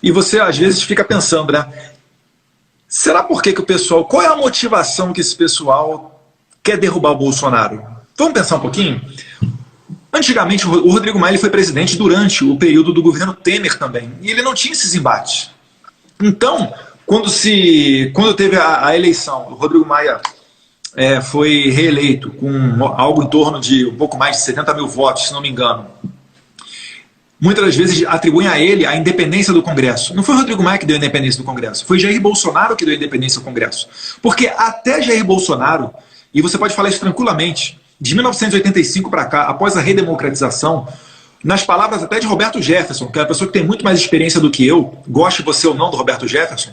E você, às vezes, fica pensando, né? Será por que o pessoal... Qual é a motivação que esse pessoal quer derrubar o Bolsonaro? Vamos pensar um pouquinho? Antigamente, o Rodrigo Maia foi presidente durante o período do governo Temer também. E ele não tinha esses embates. Então, quando teve a eleição, o Rodrigo Maia foi reeleito com algo em torno de um pouco mais de 70 mil votos, se não me engano. Muitas das vezes atribuem a ele a independência do Congresso. Não foi o Rodrigo Maia que deu a independência do Congresso, foi Jair Bolsonaro que deu a independência do Congresso. Porque até Jair Bolsonaro, e você pode falar isso tranquilamente, de 1985 para cá, após a redemocratização, nas palavras até de Roberto Jefferson, que é uma pessoa que tem muito mais experiência do que eu, goste você ou não do Roberto Jefferson,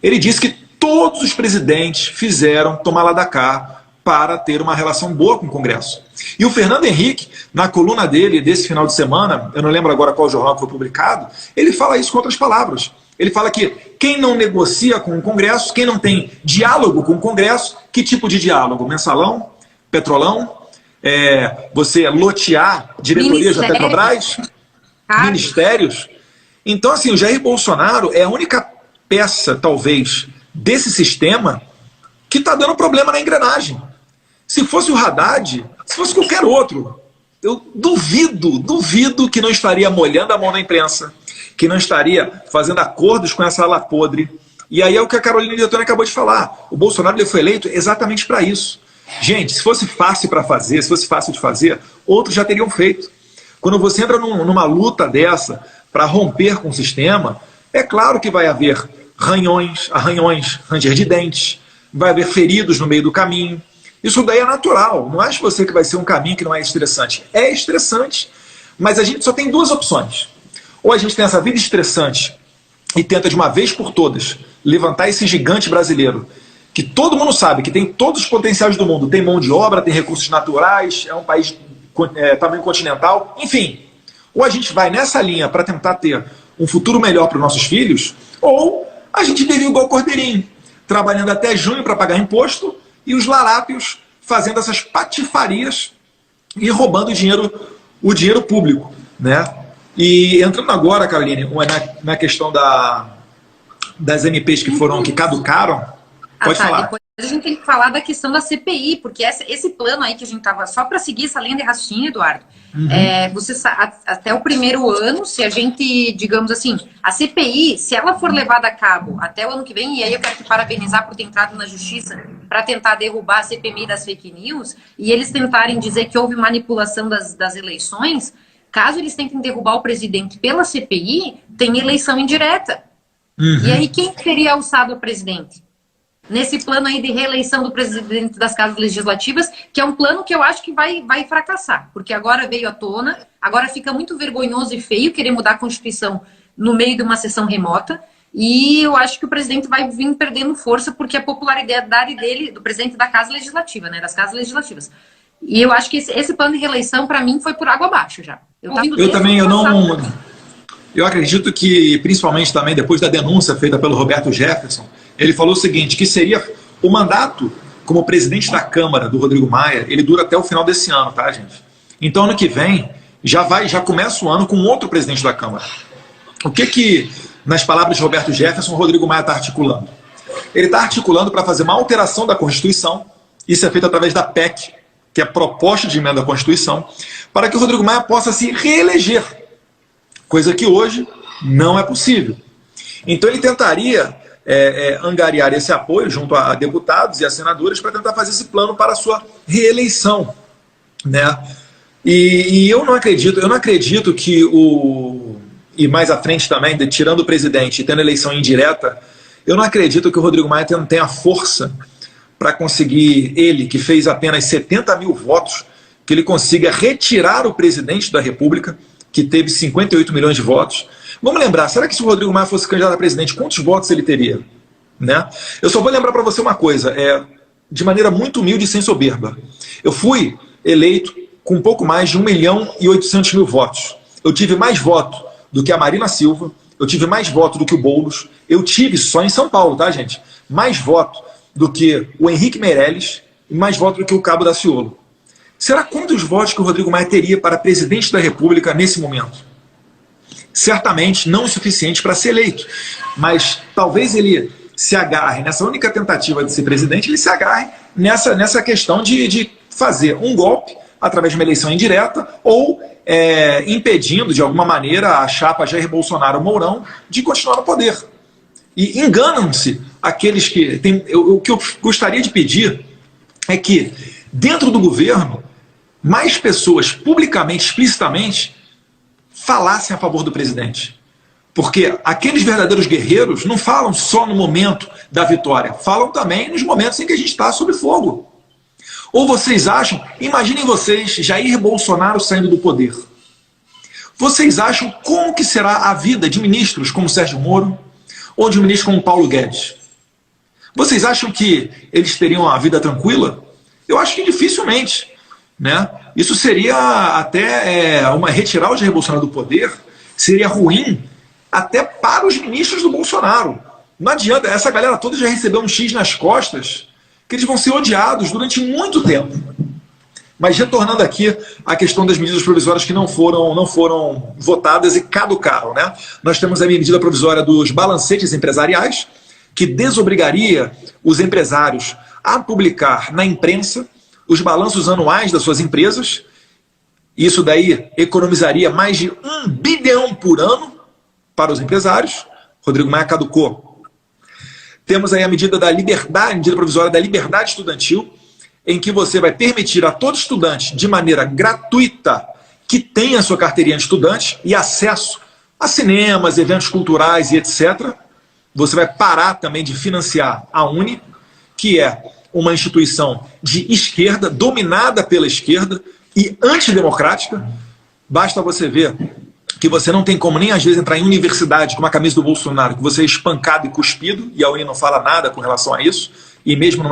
ele disse que todos os presidentes fizeram tomar lá da cá para ter uma relação boa com o Congresso. E o Fernando Henrique, na coluna dele desse final de semana, eu não lembro agora qual jornal que foi publicado, ele fala isso com outras palavras. Ele fala que quem não negocia com o Congresso, quem não tem diálogo com o Congresso, que tipo de diálogo? Mensalão? Petrolão? Você lotear diretorias da Petrobras? Ministérios? Então, assim, o Jair Bolsonaro é a única peça, talvez, desse sistema que está dando problema na engrenagem. Se fosse o Haddad, se fosse qualquer outro, eu duvido que não estaria molhando a mão da imprensa, que não estaria fazendo acordos com essa ala podre. E aí é o que a Carolina Detoni acabou de falar. O Bolsonaro ele foi eleito exatamente para isso. Gente, se fosse fácil para fazer, se fosse fácil de fazer, outros já teriam feito. Quando você entra numa luta dessa para romper com o sistema, é claro que vai haver arranhões, ranger de dentes, vai haver feridos no meio do caminho. Isso daí é natural. Não acho você que vai ser um caminho que não é estressante. É estressante, mas a gente só tem duas opções. Ou a gente tem essa vida estressante e tenta de uma vez por todas levantar esse gigante brasileiro, que todo mundo sabe que tem todos os potenciais do mundo, tem mão de obra, tem recursos naturais, é um país tamanho continental, enfim. Ou a gente vai nessa linha para tentar ter um futuro melhor para os nossos filhos, ou a gente vive igual Cordeirinho, trabalhando até junho para pagar imposto, e os larápios fazendo essas patifarias e roubando o dinheiro público, né? E entrando agora, Caroline, na questão das MPs que caducaram, pode falar. Depois a gente tem que falar da questão da CPI, porque esse plano aí que a gente estava, só para seguir essa linha de raciocínio, Eduardo, até o primeiro ano, se a gente, digamos assim, a CPI, se ela for levada a cabo até o ano que vem, e aí eu quero te parabenizar por ter entrado na justiça para tentar derrubar a CPMI das fake news, e eles tentarem dizer que houve manipulação das eleições, caso eles tentem derrubar o presidente pela CPI, tem eleição indireta. E aí quem teria alçado o presidente? Nesse plano aí de reeleição do presidente das casas legislativas, que é um plano que eu acho que vai fracassar, porque agora veio à tona, agora fica muito vergonhoso e feio querer mudar a Constituição no meio de uma sessão remota, e eu acho que o presidente vai vir perdendo força, porque a popularidade dele, do presidente da Casa Legislativa, né, das casas legislativas. E eu acho que esse plano de reeleição, para mim, foi por água abaixo já. Eu acredito que, principalmente também depois da denúncia feita pelo Roberto Jefferson, ele falou o seguinte, que seria o mandato como presidente da Câmara do Rodrigo Maia, ele dura até o final desse ano, tá, gente? Então, ano que vem, já começa o ano com outro presidente da Câmara. O que, nas palavras de Roberto Jefferson, o Rodrigo Maia está articulando? Ele está articulando para fazer uma alteração da Constituição, isso é feito através da PEC, que é a proposta de emenda à Constituição, para que o Rodrigo Maia possa se reeleger, coisa que hoje não é possível. Então ele tentaria angariar esse apoio junto a deputados e a senadores para tentar fazer esse plano para a sua reeleição, né? E eu não acredito que e mais à frente também, tirando o presidente e tendo eleição indireta, eu não acredito que o Rodrigo Maia tenha força para conseguir, ele que fez apenas 70 mil votos, que ele consiga retirar o presidente da República, que teve 58 milhões de votos. Vamos lembrar, será que se o Rodrigo Maia fosse candidato a presidente, quantos votos ele teria? Né? Eu só vou lembrar para você uma coisa, de maneira muito humilde e sem soberba. Eu fui eleito com um pouco mais de 1.800.000 votos. Eu tive mais voto do que a Marina Silva, eu tive mais voto do que o Boulos, eu tive só em São Paulo, tá, gente? Mais voto do que o Henrique Meirelles e mais voto do que o Cabo Daciolo. Será quantos votos que o Rodrigo Maia teria para presidente da República nesse momento? certamente não o suficiente para ser eleito, mas talvez ele se agarre, nessa única tentativa de ser presidente, ele se agarre nessa questão de fazer um golpe através de uma eleição indireta ou impedindo, de alguma maneira, a chapa Jair Bolsonaro-Mourão de continuar no poder. E enganam-se aqueles que... O que eu gostaria de pedir é que, dentro do governo, mais pessoas publicamente, explicitamente, falassem a favor do presidente. Porque aqueles verdadeiros guerreiros não falam só no momento da vitória, falam também nos momentos em que a gente está sob fogo. Ou vocês acham, imaginem vocês, Jair Bolsonaro saindo do poder. Vocês acham como que será a vida de ministros como Sérgio Moro ou de um ministro como Paulo Guedes? Vocês acham que eles teriam a vida tranquila? Eu acho que dificilmente, né? Isso seria até retirar o Jair Bolsonaro do poder, seria ruim até para os ministros do Bolsonaro. Não adianta, essa galera toda já recebeu um X nas costas, que eles vão ser odiados durante muito tempo. Mas retornando aqui à questão das medidas provisórias que não foram votadas e caducaram, né? Nós temos a medida provisória dos balancetes empresariais, que desobrigaria os empresários a publicar na imprensa os balanços anuais das suas empresas. Isso daí economizaria mais de 1 bilhão por ano para os empresários. Rodrigo Maia caducou. Temos aí a medida da liberdade, a medida provisória da liberdade estudantil, em que você vai permitir a todo estudante, de maneira gratuita, que tenha a sua carteirinha de estudante e acesso a cinemas, eventos culturais e etc. Você vai parar também de financiar a Uni, que é uma instituição de esquerda, dominada pela esquerda e antidemocrática. Basta você ver que você não tem como nem às vezes entrar em universidade com uma camisa do Bolsonaro, que você é espancado e cuspido, e a Uni não fala nada com relação a isso, e mesmo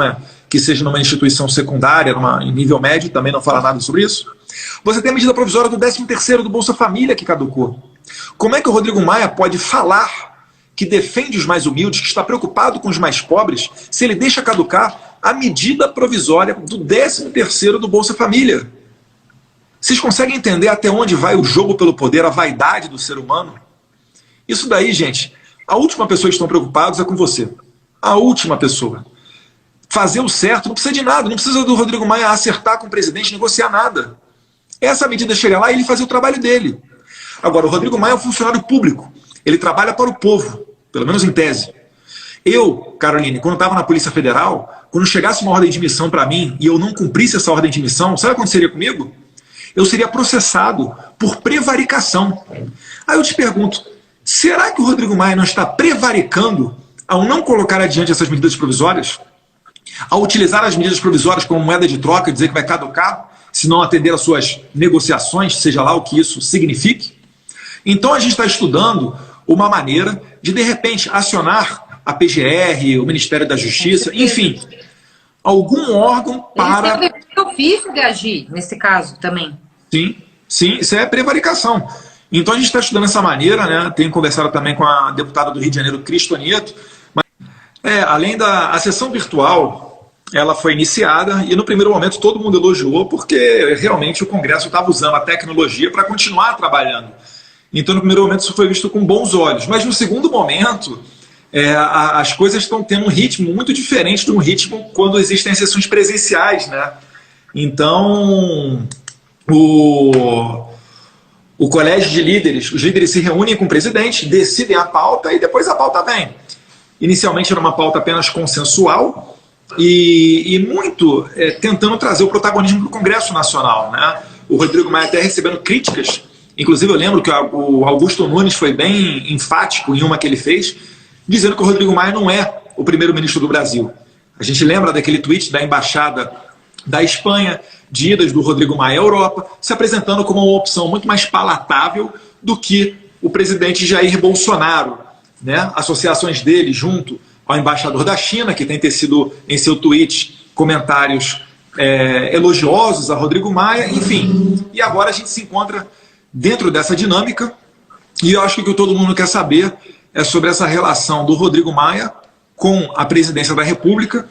que seja numa instituição secundária, em nível médio, também não fala nada sobre isso. Você tem a medida provisória do 13º do Bolsa Família que caducou. Como é que o Rodrigo Maia pode falar que defende os mais humildes, que está preocupado com os mais pobres, se ele deixa caducar a medida provisória do 13º do Bolsa Família? Vocês conseguem entender até onde vai o jogo pelo poder, a vaidade do ser humano? Isso daí, gente, a última pessoa que estão preocupados é com você. A última pessoa. Fazer o certo não precisa de nada, não precisa do Rodrigo Maia acertar com o presidente, negociar nada. Essa medida chega lá e ele fazer o trabalho dele. Agora, o Rodrigo Maia é um funcionário público. Ele trabalha para o povo, pelo menos em tese. Eu, Caroline, quando estava na Polícia Federal, quando chegasse uma ordem de missão para mim e eu não cumprisse essa ordem de missão, sabe o que aconteceria comigo? Eu seria processado por prevaricação. Aí eu te pergunto, será que o Rodrigo Maia não está prevaricando ao não colocar adiante essas medidas provisórias? Ao utilizar as medidas provisórias como moeda de troca e dizer que vai caducar, se não atender às suas negociações, seja lá o que isso signifique? Então a gente está estudando uma maneira de repente, acionar a PGR, o Ministério da Justiça, enfim, algum órgão para... Eles têm o ofício de agir, nesse caso, também. Sim, isso é prevaricação. Então a gente está estudando essa maneira, né? Tenho conversado também com a deputada do Rio de Janeiro, Cristo Nieto. Além da sessão virtual, ela foi iniciada e no primeiro momento todo mundo elogiou porque realmente o Congresso estava usando a tecnologia para continuar trabalhando. Então no primeiro momento isso foi visto com bons olhos. Mas no segundo momento, as coisas estão tendo um ritmo muito diferente de um ritmo quando existem sessões presenciais, né? Então o colégio de líderes, os líderes se reúnem com o presidente, decidem a pauta e depois a pauta vem. Inicialmente era uma pauta apenas consensual e muito tentando trazer o protagonismo para o Congresso Nacional, né? O Rodrigo Maia até recebendo críticas, inclusive eu lembro que o Augusto Nunes foi bem enfático em uma que ele fez, dizendo que o Rodrigo Maia não é o primeiro-ministro do Brasil. A gente lembra daquele tweet da Embaixada da Espanha, de idas do Rodrigo Maia à Europa, se apresentando como uma opção muito mais palatável do que o presidente Jair Bolsonaro, né? Associações dele junto ao embaixador da China, que tem tecido em seu tweet comentários elogiosos a Rodrigo Maia, enfim. E agora a gente se encontra dentro dessa dinâmica e eu acho que o que todo mundo quer saber é sobre essa relação do Rodrigo Maia com a presidência da República,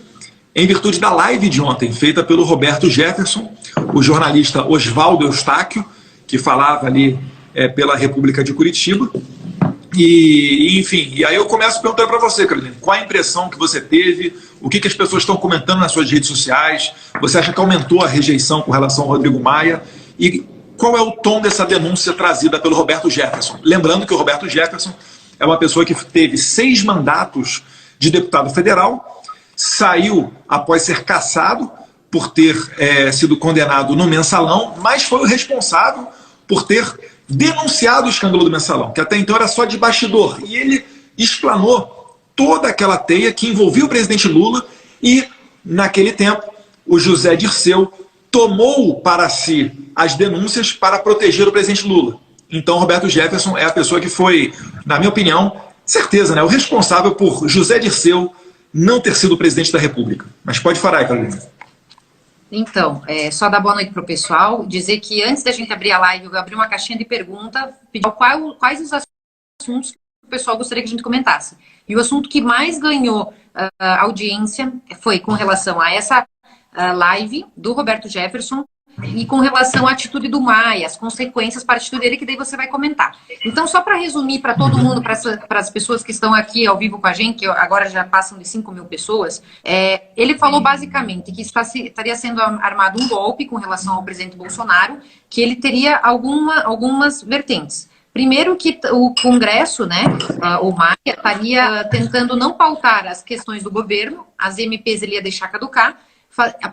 em virtude da live de ontem, feita pelo Roberto Jefferson, o jornalista Oswaldo Eustáquio, que falava ali pela República de Curitiba. Enfim, e aí eu começo perguntando para você, Carolina, qual a impressão que você teve, o que as pessoas estão comentando nas suas redes sociais, você acha que aumentou a rejeição com relação ao Rodrigo Maia, e qual é o tom dessa denúncia trazida pelo Roberto Jefferson? Lembrando que o Roberto Jefferson é uma pessoa que teve 6 mandatos de deputado federal, saiu após ser cassado por ter sido condenado no Mensalão, mas foi o responsável por ter denunciado o escândalo do Mensalão, que até então era só de bastidor. E ele explanou toda aquela teia que envolvia o presidente Lula e, naquele tempo, o José Dirceu tomou para si as denúncias para proteger o presidente Lula. Então, Roberto Jefferson é a pessoa que foi, na minha opinião, certeza, né, o responsável por José Dirceu não ter sido presidente da República. Mas pode falar aí, Carolina. Então, só dar boa noite para o pessoal, dizer que antes da gente abrir a live, eu vou abrir uma caixinha de pergunta, pedir quais os assuntos que o pessoal gostaria que a gente comentasse. E o assunto que mais ganhou audiência foi com relação a essa live do Roberto Jefferson e com relação à atitude do Maia, as consequências para a atitude dele, que daí você vai comentar. Então, só para resumir para todo mundo, para as pessoas que estão aqui ao vivo com a gente, que agora já passam de 5 mil pessoas, ele falou basicamente que estaria sendo armado um golpe com relação ao presidente Bolsonaro, que ele teria algumas vertentes. Primeiro que o Congresso, né, o Maia, estaria tentando não pautar as questões do governo, as MPs ele ia deixar caducar,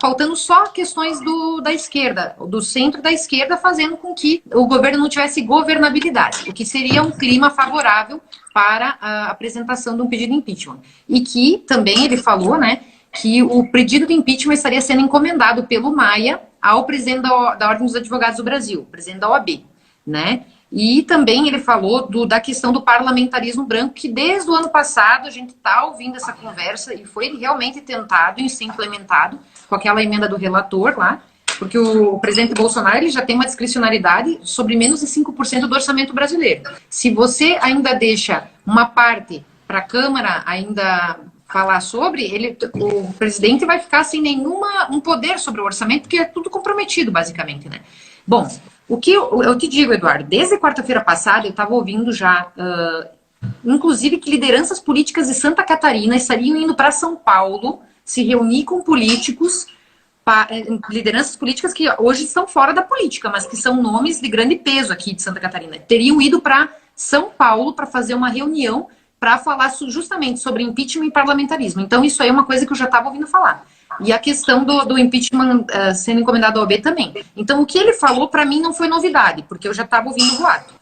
pautando só questões da esquerda, do centro da esquerda, fazendo com que o governo não tivesse governabilidade, o que seria um clima favorável para a apresentação de um pedido de impeachment. E que também ele falou, né, que o pedido de impeachment estaria sendo encomendado pelo Maia ao presidente da Ordem dos Advogados do Brasil, presidente da OAB, né? E também ele falou da questão do parlamentarismo branco, que desde o ano passado a gente está ouvindo essa conversa e foi realmente tentado em ser implementado com aquela emenda do relator lá, porque o presidente Bolsonaro ele já tem uma discricionariedade sobre menos de 5% do orçamento brasileiro. Se você ainda deixa uma parte para a Câmara ainda falar sobre, o presidente vai ficar sem um poder sobre o orçamento, porque é tudo comprometido, basicamente, né? Bom, o que eu te digo, Eduardo, desde quarta-feira passada eu estava ouvindo já, inclusive, que lideranças políticas de Santa Catarina estariam indo para São Paulo se reunir com políticos, lideranças políticas que hoje estão fora da política, mas que são nomes de grande peso aqui de Santa Catarina. Teriam ido para São Paulo para fazer uma reunião para falar justamente sobre impeachment e parlamentarismo. Então, isso aí é uma coisa que eu já estava ouvindo falar. E a questão do impeachment sendo encomendado ao OAB também. Então, o que ele falou, para mim, não foi novidade, porque eu já estava ouvindo o boato.